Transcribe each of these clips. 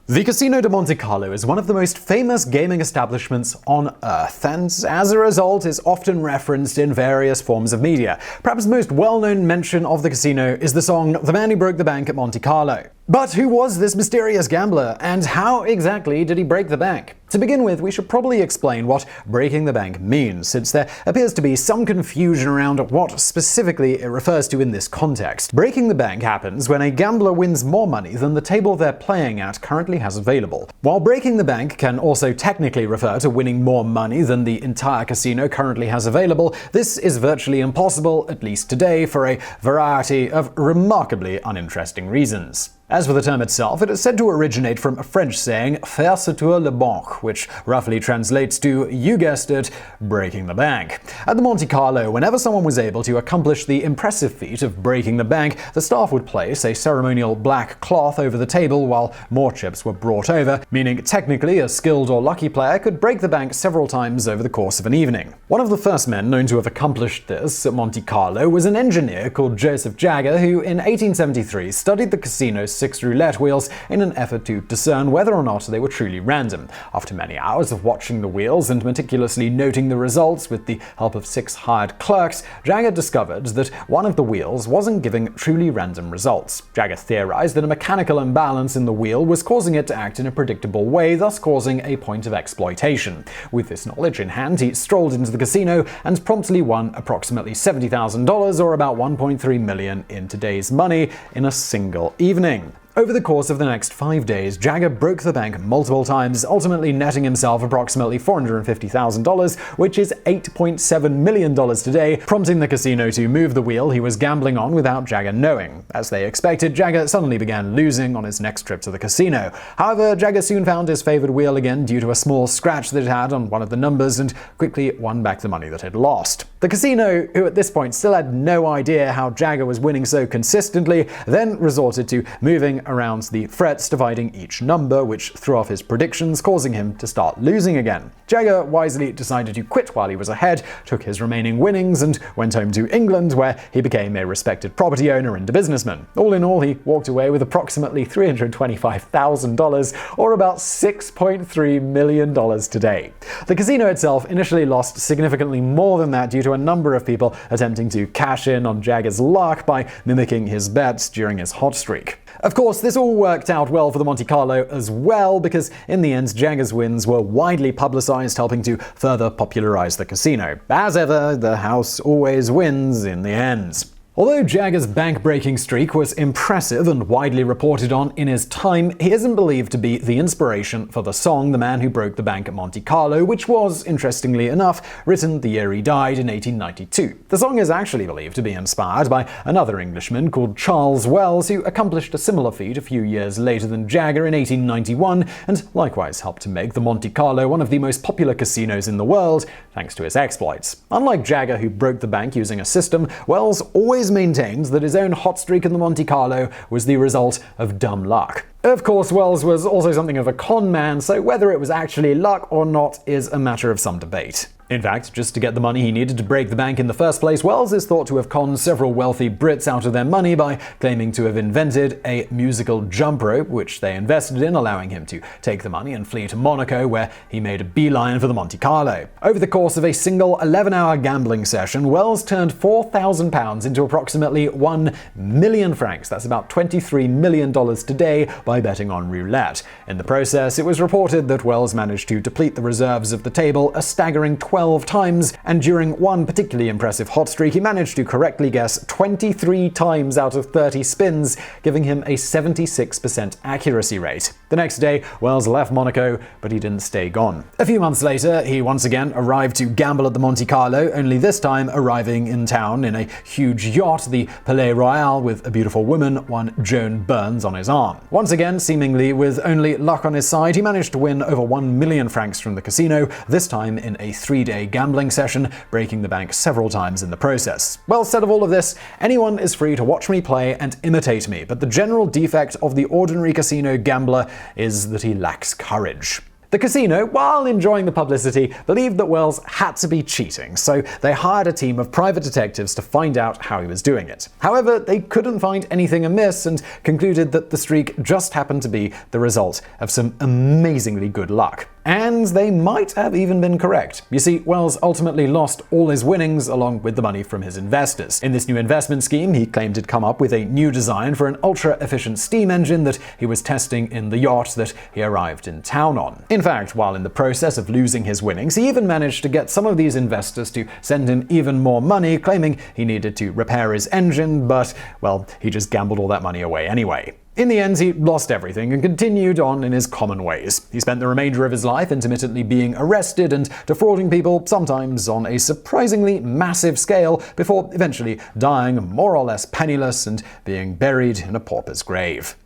The Casino de Monte-Carlo is one of the most famous gaming establishments on Earth, and as a result is often referenced in various forms of media. Perhaps the most well-known mention of the casino is the song "The Man Who Broke the Bank at Monte Carlo." But who was this mysterious gambler, and how exactly did he break the bank? To begin with, we should probably explain what breaking the bank means, since there appears to be some confusion around what specifically it refers to in this context. Breaking the bank happens when a gambler wins more money than the table they're playing at currently has available. While breaking the bank can also technically refer to winning more money than the entire casino currently has available, this is virtually impossible, at least today, for a variety of remarkably uninteresting reasons. As for the term itself, it is said to originate from a French saying "faire sauter le banc," which roughly translates to, you guessed it, breaking the bank. At the Monte Carlo, whenever someone was able to accomplish the impressive feat of breaking the bank, the staff would place a ceremonial black cloth over the table while more chips were brought over, meaning technically a skilled or lucky player could break the bank several times over the course of an evening. One of the first men known to have accomplished this at Monte Carlo was an engineer called Joseph Jagger, who in 1873 studied the casino's 6 roulette wheels in an effort to discern whether or not they were truly random. After many hours of watching the wheels and meticulously noting the results with the help of 6 hired clerks, Jagger discovered that one of the wheels wasn't giving truly random results. Jagger theorized that a mechanical imbalance in the wheel was causing it to act in a predictable way, thus causing a point of exploitation. With this knowledge in hand, he strolled into the casino and promptly won approximately $70,000, or about $1.3 million in today's money, in a single evening. Over the course of the next 5 days, Jagger broke the bank multiple times, ultimately netting himself approximately $450,000, which is $8.7 million today, prompting the casino to move the wheel he was gambling on without Jagger knowing. As they expected, Jagger suddenly began losing on his next trip to the casino. However, Jagger soon found his favored wheel again due to a small scratch that it had on one of the numbers, and quickly won back the money that it lost. The casino, who at this point still had no idea how Jagger was winning so consistently, then resorted to moving around the frets dividing each number, which threw off his predictions, causing him to start losing again. Jagger wisely decided to quit while he was ahead, took his remaining winnings, and went home to England, where he became a respected property owner and a businessman. All in all, he walked away with approximately $325,000, or about $6.3 million today. The casino itself initially lost significantly more than that due to a number of people attempting to cash in on Jagger's luck by mimicking his bets during his hot streak. Of course, this all worked out well for the Monte Carlo as well, because in the end, Jagger's wins were widely publicized, helping to further popularize the casino. As ever, the house always wins in the end. Although Jagger's bank-breaking streak was impressive and widely reported on in his time, he isn't believed to be the inspiration for the song "The Man Who Broke the Bank at Monte Carlo," which was, interestingly enough, written the year he died in 1892. The song is actually believed to be inspired by another Englishman called Charles Wells, who accomplished a similar feat a few years later than Jagger in 1891, and likewise helped to make the Monte Carlo one of the most popular casinos in the world, thanks to his exploits. Unlike Jagger, who broke the bank using a system, Wells always maintained that his own hot streak in the Monte Carlo was the result of dumb luck. Of course, Wells was also something of a con man, so whether it was actually luck or not is a matter of some debate. In fact, just to get the money he needed to break the bank in the first place, Wells is thought to have conned several wealthy Brits out of their money by claiming to have invented a musical jump rope, which they invested in, allowing him to take the money and flee to Monaco, where he made a beeline for the Monte Carlo. Over the course of a single 11-hour gambling session, Wells turned £4,000 into approximately 1 million francs, that's about $23 million today, by betting on roulette. In the process, it was reported that Wells managed to deplete the reserves of the table a staggering 12 times, and during one particularly impressive hot streak, he managed to correctly guess 23 times out of 30 spins, giving him a 76% accuracy rate. The next day, Wells left Monaco, but he didn't stay gone. A few months later, he once again arrived to gamble at the Monte Carlo, only this time arriving in town in a huge yacht, the Palais Royal, with a beautiful woman, one Joan Burns, on his arm. Once again, seemingly with only luck on his side, he managed to win over 1 million francs from the casino, this time in a 3-day gambling session, breaking the bank several times in the process. Well, said of all of this, anyone is free to watch me play and imitate me, but the general defect of the ordinary casino gambler is that he lacks courage. The casino, while enjoying the publicity, believed that Wells had to be cheating, so they hired a team of private detectives to find out how he was doing it. However, they couldn't find anything amiss and concluded that the streak just happened to be the result of some amazingly good luck. And they might have even been correct. You see, Wells ultimately lost all his winnings along with the money from his investors. In this new investment scheme, he claimed he'd come up with a new design for an ultra-efficient steam engine that he was testing in the yacht that he arrived in town on. In fact, while in the process of losing his winnings, he even managed to get some of these investors to send him even more money, claiming he needed to repair his engine, but, well, he just gambled all that money away anyway. In the end, he lost everything and continued on in his common ways. He spent the remainder of his life intermittently being arrested and defrauding people, sometimes on a surprisingly massive scale, before eventually dying more or less penniless and being buried in a pauper's grave.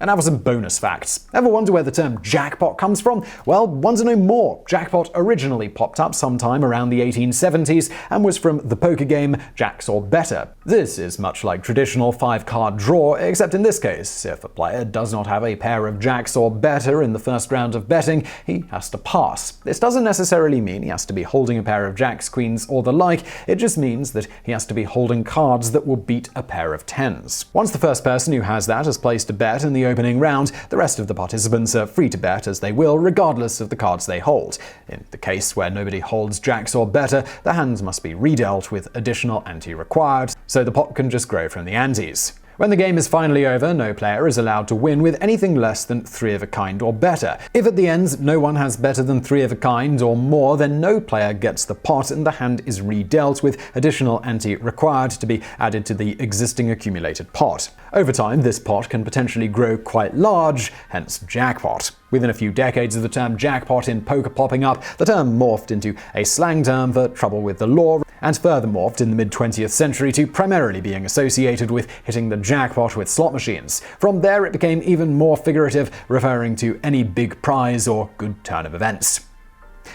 And now for some bonus facts. Ever wonder where the term jackpot comes from? Well, want to know more? Jackpot originally popped up sometime around the 1870s and was from the poker game Jacks or Better. This is much like traditional 5-card draw, except in this case, if a player does not have a pair of jacks or better in the first round of betting, he has to pass. This doesn't necessarily mean he has to be holding a pair of jacks, queens, or the like. It just means that he has to be holding cards that will beat a pair of tens. Once the first person who has that has placed a bet in the opening round, the rest of the participants are free to bet as they will, regardless of the cards they hold. In the case where nobody holds jacks or better, the hand must be redealt with additional ante required, so the pot can just grow from the antes. When the game is finally over, no player is allowed to win with anything less than 3 of a kind or better. If at the end no one has better than 3 of a kind or more, then no player gets the pot and the hand is redealt with additional ante required to be added to the existing accumulated pot. Over time, this pot can potentially grow quite large, hence jackpot. Within a few decades of the term jackpot in poker popping up, the term morphed into a slang term for trouble with the law, and further morphed in the mid-20th century to primarily being associated with hitting the jackpot with slot machines. From there, it became even more figurative, referring to any big prize or good turn of events.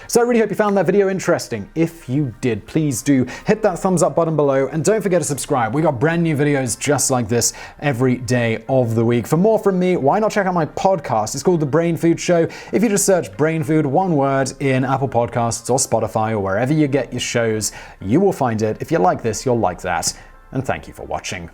So I really hope you found that video interesting. If you did, please do hit that thumbs up button below and don't forget to subscribe. We got brand new videos just like this every day of the week. For more from me, why not check out my podcast? It's called The Brain Food Show. If you just search Brain Food, one word, in Apple Podcasts or Spotify or wherever you get your shows, you will find it. If you like this, you'll like that. And thank you for watching.